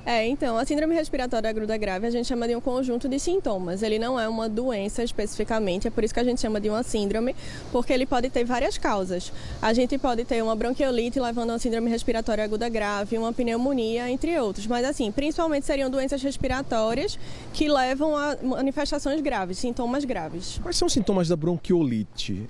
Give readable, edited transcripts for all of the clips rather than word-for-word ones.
Então, a síndrome respiratória aguda grave a gente chama de um conjunto de sintomas. Ele não é uma doença especificamente, é por isso que a gente chama de uma síndrome, porque ele pode ter várias causas. A gente pode ter uma bronquiolite levando a uma síndrome respiratória aguda grave, uma pneumonia, entre outros. Mas, assim, principalmente seriam doenças respiratórias que levam a manifestações graves, sintomas graves. Quais são os sintomas da bronquiolite?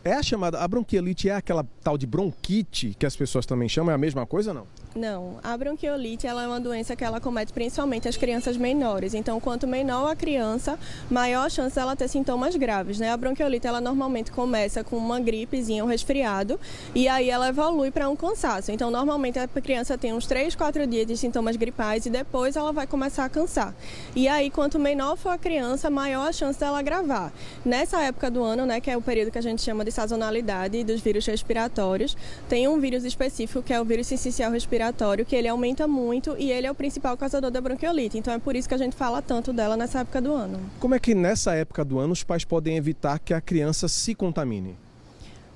A bronquiolite é aquela tal de bronquite que as pessoas também chamam, é a mesma coisa ou não? Não, a bronquiolite ela é uma doença que ela comete principalmente as crianças menores. Então, quanto menor a criança, maior a chance dela ter sintomas graves, né? A bronquiolite ela normalmente começa com uma gripezinha, um resfriado, e aí ela evolui para um cansaço. Então, normalmente a criança tem uns 3, 4 dias de sintomas gripais e depois ela vai começar a cansar. E aí, quanto menor for a criança, maior a chance dela agravar. Nessa época do ano, né, que é o período que a gente chama de sazonalidade dos vírus respiratórios, tem um vírus específico que é o vírus sincicial respiratório, que ele aumenta muito e ele é o principal causador da bronquiolite. Então é por isso que a gente fala tanto dela nessa época do ano. Como é que nessa época do ano os pais podem evitar que a criança se contamine?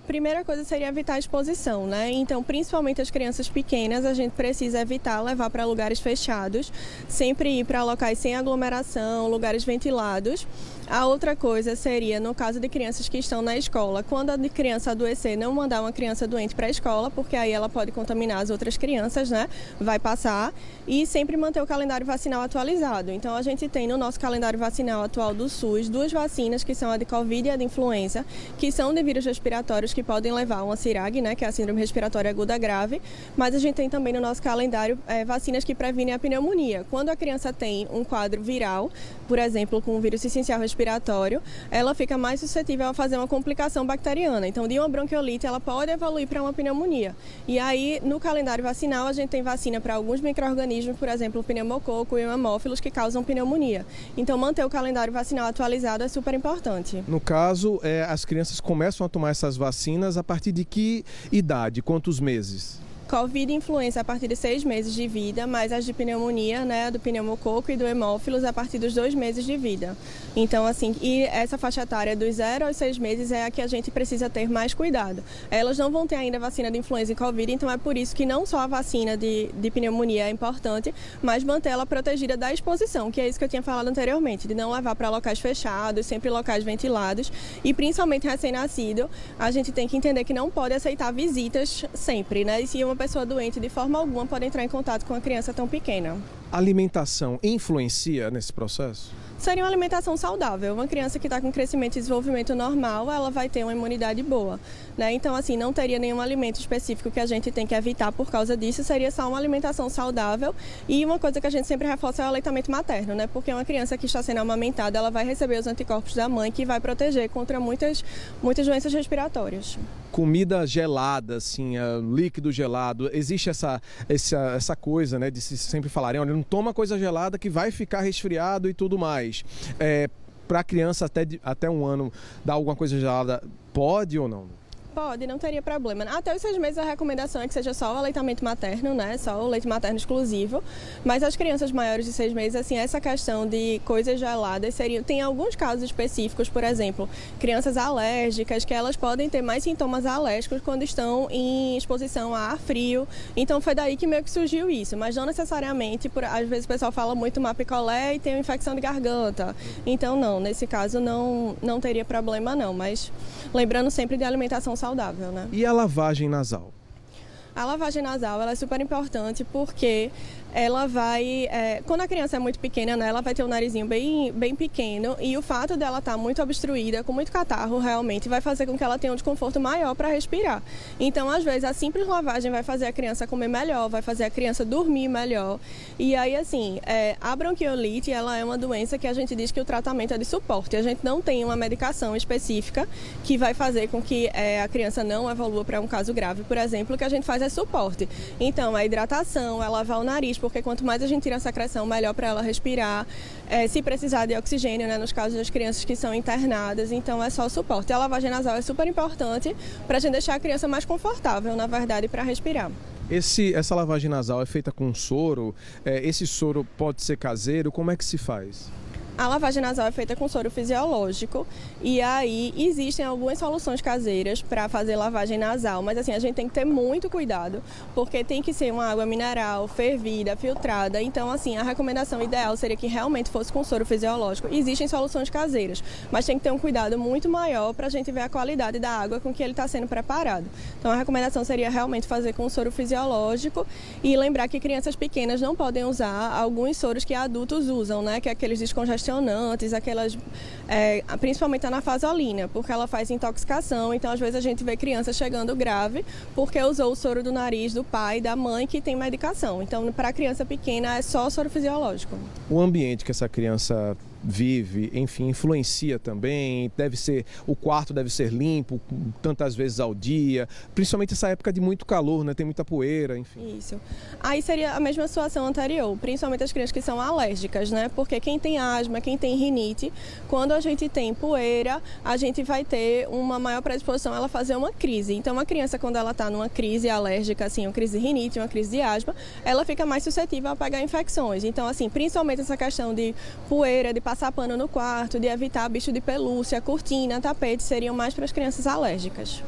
Primeira coisa seria evitar a exposição, né? Então, principalmente as crianças pequenas, a gente precisa evitar levar para lugares fechados, sempre ir para locais sem aglomeração, lugares ventilados. A outra coisa seria, no caso de crianças que estão na escola, quando a criança adoecer, não mandar uma criança doente para a escola, porque aí ela pode contaminar as outras crianças, né? Vai passar. E sempre manter o calendário vacinal atualizado. Então, a gente tem no nosso calendário vacinal atual do SUS 2 vacinas, que são a de Covid e a de influenza, que são de vírus respiratórios que podem levar a uma CIRAG, né, que é a síndrome respiratória aguda grave, mas a gente tem também no nosso calendário vacinas que previnem a pneumonia. Quando a criança tem um quadro viral, por exemplo, com o vírus sincicial respiratório, ela fica mais suscetível a fazer uma complicação bacteriana. Então, de uma bronquiolite, ela pode evoluir para uma pneumonia. E aí, no calendário vacinal, a gente tem vacina para alguns micro-organismos, por exemplo, o pneumococo e o hemófilos, que causam pneumonia. Então, manter o calendário vacinal atualizado é super importante. No caso, as crianças começam a tomar essas vacinas a partir de que idade? Quantos meses? Covid e influenza a partir de 6 meses de vida, mas as de pneumonia, né, do pneumococo e do hemófilos a partir dos 2 meses de vida. Então, assim, e essa faixa etária dos 0 aos 6 meses é a que a gente precisa ter mais cuidado. Elas não vão ter ainda vacina de influenza e Covid, então é por isso que não só a vacina de pneumonia é importante, mas manter ela protegida da exposição, que é isso que eu tinha falado anteriormente, de não levar para locais fechados, sempre locais ventilados. E principalmente recém-nascido, a gente tem que entender que não pode aceitar visitas sempre, né? E se uma pessoa doente, de forma alguma, pode entrar em contato com uma criança tão pequena. A alimentação influencia nesse processo? Seria uma alimentação saudável. Uma criança que está com crescimento e desenvolvimento normal, ela vai ter uma imunidade boa, né? Então, assim, não teria nenhum alimento específico que a gente tem que evitar por causa disso, seria só uma alimentação saudável. E uma coisa que a gente sempre reforça é o aleitamento materno, né? Porque uma criança que está sendo amamentada, ela vai receber os anticorpos da mãe, que vai proteger contra muitas doenças respiratórias. Comida gelada, assim, líquido gelado, existe essa coisa, né, de se sempre falarem, olha, não toma coisa gelada que vai ficar resfriado e tudo mais. Para a criança até 1 ano dar alguma coisa gelada, pode ou não? Pode, não teria problema. Até os 6 meses a recomendação é que seja só o aleitamento materno, né? Só o leite materno exclusivo. Mas as crianças maiores de 6 meses, assim, essa questão de coisas geladas tem alguns casos específicos, por exemplo, crianças alérgicas, que elas podem ter mais sintomas alérgicos quando estão em exposição a ar frio. Então foi daí que meio que surgiu isso, mas não necessariamente, às vezes o pessoal fala muito tomar picolé e tem uma infecção de garganta. Então não, nesse caso não teria problema não, mas lembrando sempre de alimentação saudável, né? E a lavagem nasal? A lavagem nasal ela é super importante porque ela vai, quando a criança é muito pequena, né, ela vai ter um narizinho bem pequeno e o fato dela estar muito obstruída, com muito catarro realmente, vai fazer com que ela tenha um desconforto maior para respirar. Então, às vezes, a simples lavagem vai fazer a criança comer melhor, vai fazer a criança dormir melhor. E aí, assim, a bronquiolite, ela é uma doença que a gente diz que o tratamento é de suporte. A gente não tem uma medicação específica que vai fazer com que a criança não evolua para um caso grave, por exemplo, o que a gente faz é suporte. Então, a hidratação, é lavar o nariz, porque quanto mais a gente tira a secreção, melhor para ela respirar. Se precisar de oxigênio, né, nos casos das crianças que são internadas, então é só suporte. A lavagem nasal é super importante para a gente deixar a criança mais confortável, na verdade, para respirar. Essa lavagem nasal é feita com soro? Esse soro pode ser caseiro? Como é que se faz? A lavagem nasal é feita com soro fisiológico e aí existem algumas soluções caseiras para fazer lavagem nasal, mas assim, a gente tem que ter muito cuidado, porque tem que ser uma água mineral, fervida, filtrada, então assim, a recomendação ideal seria que realmente fosse com soro fisiológico. Existem soluções caseiras, mas tem que ter um cuidado muito maior para a gente ver a qualidade da água com que ele está sendo preparado. Então a recomendação seria realmente fazer com soro fisiológico e lembrar que crianças pequenas não podem usar alguns soros que adultos usam, né, que é aqueles descongestionantes, aquelas, principalmente a nafazolina, porque ela faz intoxicação, então às vezes a gente vê crianças chegando grave porque usou o soro do nariz do pai, da mãe que tem medicação. Então para a criança pequena é só soro fisiológico. O ambiente que essa criança vive, enfim, influencia também, o quarto deve ser limpo tantas vezes ao dia, principalmente essa época de muito calor, né? Tem muita poeira, enfim. Isso. Aí seria a mesma situação anterior, principalmente as crianças que são alérgicas, né? Porque quem tem asma, quem tem rinite, quando a gente tem poeira, a gente vai ter uma maior predisposição a ela fazer uma crise. Então, uma criança, quando ela está numa crise alérgica, assim, uma crise de rinite, uma crise de asma, ela fica mais suscetível a pegar infecções. Então, assim, principalmente essa questão de poeira, de passar pano no quarto, de evitar bicho de pelúcia, cortina, tapete, seriam mais para as crianças alérgicas.